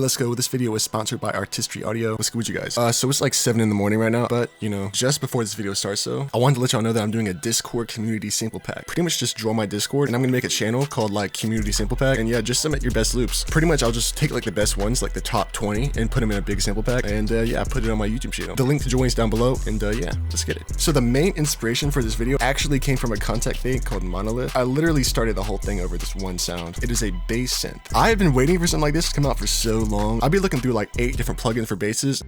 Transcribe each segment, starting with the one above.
let's go. This video is sponsored by Artistry Audio. What's good with you guys? So it's like 7 in the morning right now, but you know, just before this video starts though, I wanted to let y'all know that I'm doing a Discord community sample pack. Pretty much just join my Discord and I'm gonna make a channel called like community sample pack. And yeah, just submit your best loops. Pretty much I'll just take like the best ones, like the top 20 and put them in a big sample pack. And yeah, put it on my YouTube channel. The link to join is down below. And yeah, let's get it. So the main inspiration for this video actually came from a contact thing called Monolith. I literally started the whole thing over this one sound. It is a bass synth. I have been waiting for something like this to come out for so long. I'll be looking through like 8 different plugins for basses.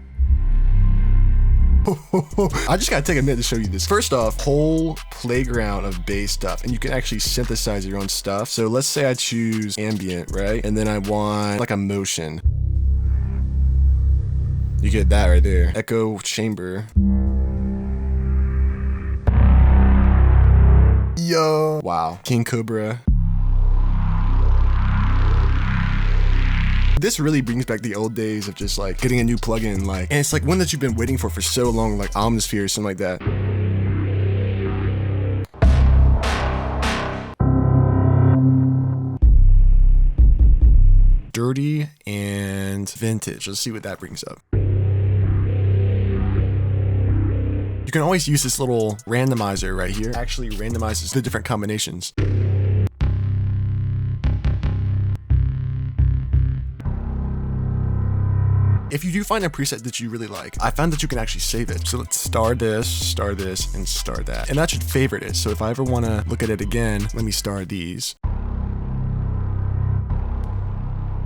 I just gotta take a minute to show you this. First off, whole playground of bass stuff, and you can actually synthesize your own stuff. So let's say I choose ambient, right? And then I want like a motion. You get that right there. Echo chamber. Yo. Wow. King Cobra. This really brings back the old days of just like getting a new plugin, like, and it's like one that you've been waiting for so long, like Omnisphere or something like that. Dirty and vintage. Let's see what that brings up. You can always use this little randomizer right here. It actually randomizes the different combinations. If you do find a preset that you really like, I found that you can actually save it. So let's star this, and star that. And that should favorite it. So if I ever want to look at it again, let me star these.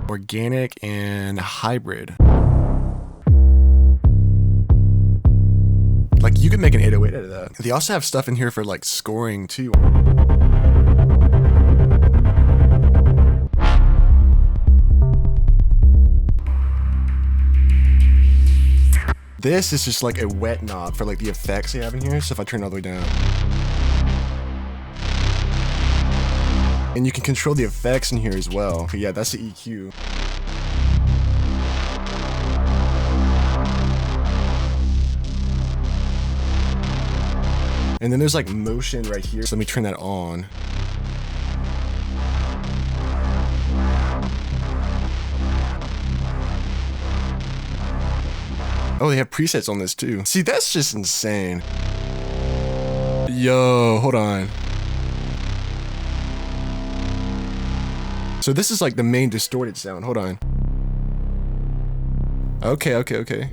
Organic and hybrid. Like you can make an 808 out of that. They also have stuff in here for like scoring too. This is just like a wet knob for like the effects they have in here. So if I turn it all the way down. And you can control the effects in here as well. Okay, yeah, that's the EQ. And then there's like motion right here. So let me turn that on. Oh, they have presets on this too. See, that's just insane. Yo, hold on. So this is like the main distorted sound. Hold on. Okay.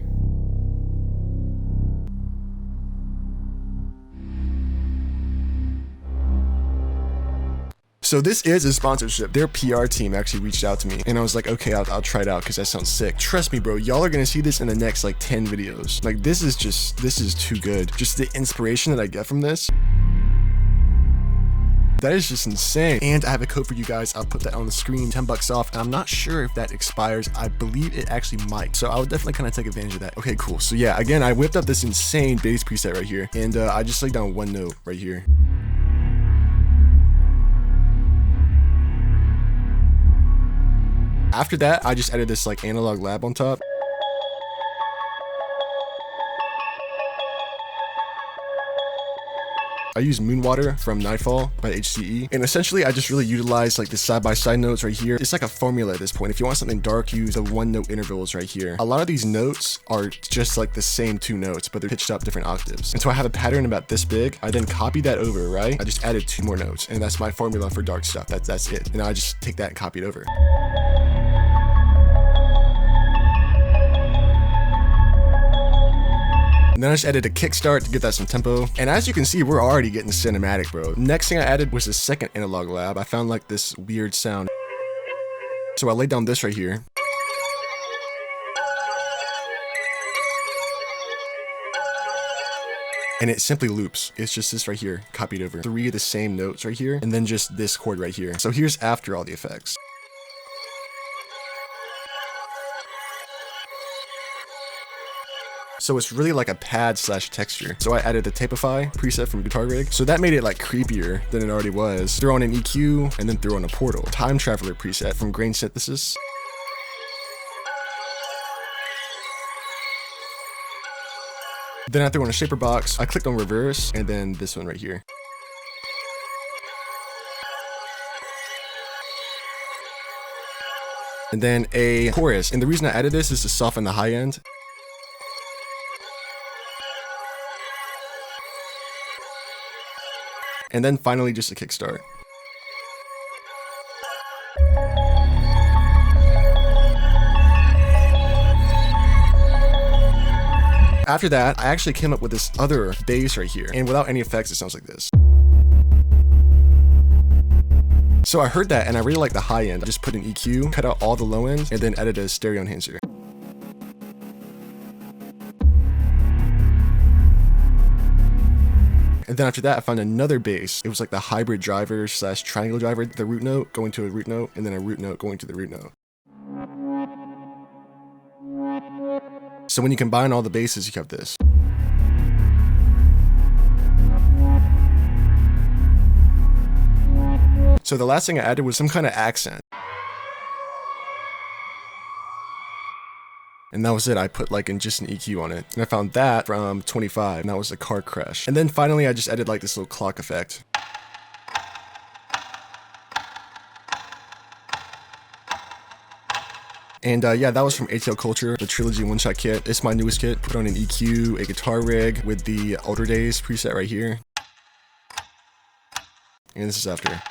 So this is a sponsorship. Their PR team actually reached out to me and I was like, okay, I'll try it out because that sounds sick. Trust me, bro, y'all are gonna see this in the next like 10 videos. Like this is too good. Just the inspiration that I get from this. That is just insane. And I have a code for you guys. I'll put that on the screen, 10 bucks off. And I'm not sure if that expires. I believe it actually might. So I would definitely kind of take advantage of that. Okay, cool. So yeah, again, I whipped up this insane bass preset right here. And I just laid down one note right here. After that, I just added this like analog lab on top. I use Moonwater from Nightfall by HCE. And essentially, I just really utilize like the side-by-side notes right here. It's like a formula at this point. If you want something dark, use the 1-note intervals right here. A lot of these notes are just like the same 2 notes, but they're pitched up different octaves. And so I have a pattern about this big. I then copy that over, right? I just added 2 more notes. And that's my formula for dark stuff. That's it. And I just take that and copy it over. And then I just added a kickstart to give that some tempo. And as you can see, we're already getting cinematic, bro. Next thing I added was the second analog lab. I found like this weird sound. So I laid down this right here. And it simply loops. It's just this right here, copied over. 3 of the same notes right here, and then just this chord right here. So here's after all the effects. So it's really like a pad slash texture. So I added the Tapeify preset from Guitar Rig. So that made it like creepier than it already was. Throw on an EQ and then throw on a Portal. Time Traveler preset from Grain Synthesis. Then I threw on a shaper box. I clicked on reverse and then this one right here. and then a chorus. And the reason I added this is to soften the high end. And then finally just a kickstart. After that, I actually came up with this other bass right here, and without any effects, it sounds like this. So I heard that and I really like the high end. I just put an EQ, cut out all the low ends, and then added a stereo enhancer. And then after that, I found another bass. It was like the hybrid driver slash triangle driver, the root note going to a root note, and then a root note going to the root note. So when you combine all the basses, you have this. So the last thing I added was some kind of accent. And that was it. I put like just an EQ on it. And I found that from 25, and that was a car crash. And then finally, I just added like this little clock effect. And yeah, that was from 𝕊𝕉𝔹𝕆, the Trilogy one-shot kit. It's my newest kit. Put on an EQ, a guitar rig with the older days preset right here. And this is after.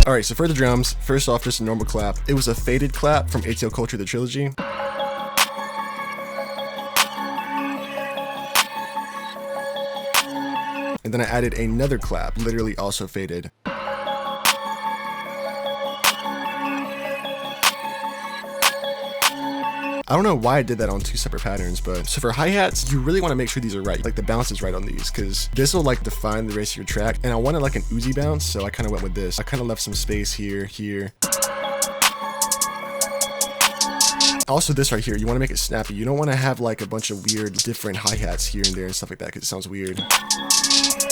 Alright, so for the drums, first off, just a normal clap. It was a faded clap from 𝕊𝕉𝔹𝕆, the Trilogy. And then I added another clap, literally also faded. I don't know why I did that on two separate patterns, but so for hi-hats, you really want to make sure these are right, like the bounce is right on these, because this will like define the rest of your track. And I wanted like an Uzi bounce, so I kind of went with this. I kind of left some space here. Also this right here, you want to make it snappy. You don't want to have like a bunch of weird different hi-hats here and there and stuff like that, because it sounds weird.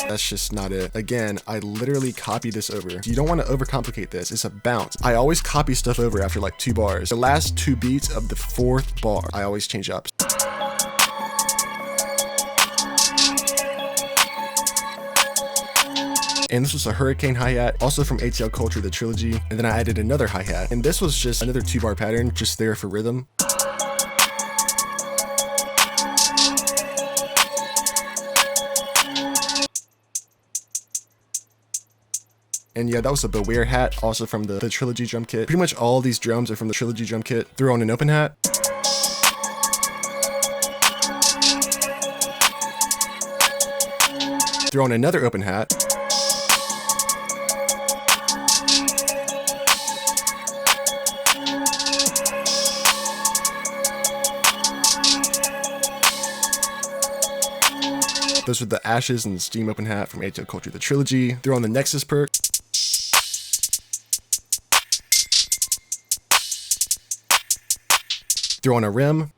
That's just not it. Again, I literally copied this over. You don't want to overcomplicate this. It's a bounce. I always copy stuff over after like 2 bars. The last 2 beats of the 4th bar, I always change up. And this was a hurricane hi-hat, also from 𝕊𝕉𝔹𝕆, the Trilogy. And then I added another hi-hat. And this was just another 2-bar pattern, just there for rhythm. And yeah, that was a 𝕊𝕉𝔶 hat, also from the Trilogy drum kit. Pretty much all these drums are from the Trilogy drum kit. Threw on an open hat. Threw on another open hat. Those are the Ashes and the Steam open hat from 𝕊𝕉𝔹𝕆, the Trilogy. Threw on the Nexus Perc. Throw on a rim.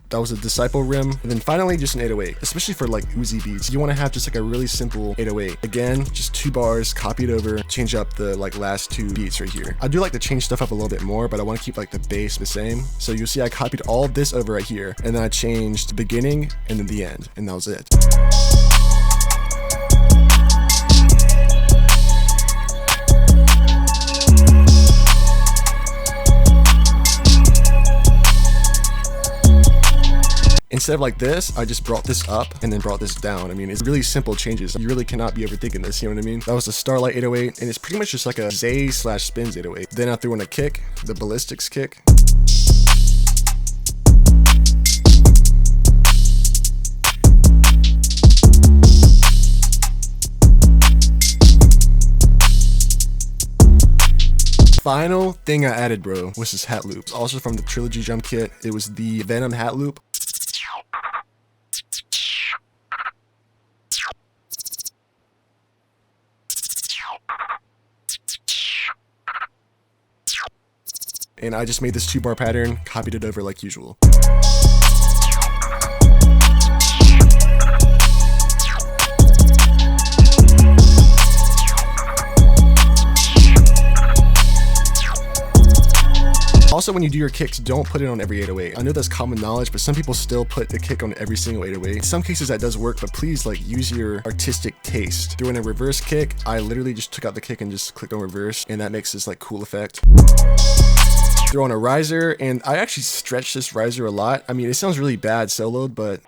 That was a Disciple rim. And then finally just an 808, especially for like Uzi beats. You want to have just like a really simple 808. Again, just 2 bars, copy it over, change up the like last 2 beats right here. I do like to change stuff up a little bit more, but I want to keep like the bass the same. So you'll see I copied all this over right here, and then I changed the beginning and then the end, and that was it. Instead of like this, I just brought this up and then brought this down. I mean, it's really simple changes. You really cannot be overthinking this, you know what I mean? That was the Starlight 808, and it's pretty much just like a Zay/Spins 808. Then I threw in a kick, the Ballistics kick. Final thing I added, bro, was this hat loop. It's also from the Trilogy drum kit. It was the Venom hat loop. And I just made this 2-bar pattern, copied it over like usual. Also, when you do your kicks, don't put it on every 808. I know that's common knowledge, but some people still put the kick on every single 808. In some cases that does work, but please like use your artistic taste. Doing a reverse kick, I literally just took out the kick and just clicked on reverse, and that makes this like cool effect. Throw on a riser, and I actually stretch this riser a lot. I mean, it sounds really bad soloed, but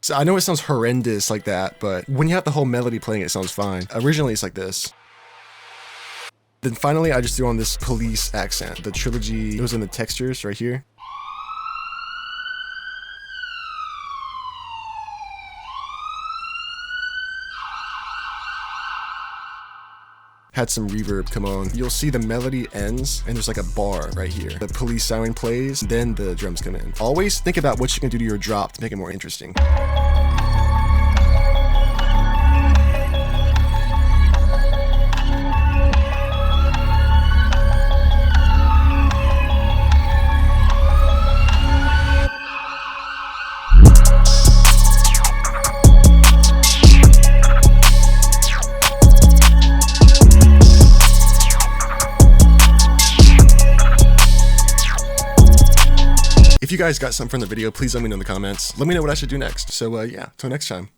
so I know it sounds horrendous like that, but when you have the whole melody playing, it sounds fine. Originally, it's like this. Then finally, I just threw on this police accent. The trilogy goes in the textures right here. Had some reverb come on. You'll see the melody ends and there's like a bar right here. The police siren plays, then the drums come in. Always think about what you can do to your drop to make it more interesting. If you guys got something from the video, please let me know in the comments. Let me know what I should do next. So yeah, till next time.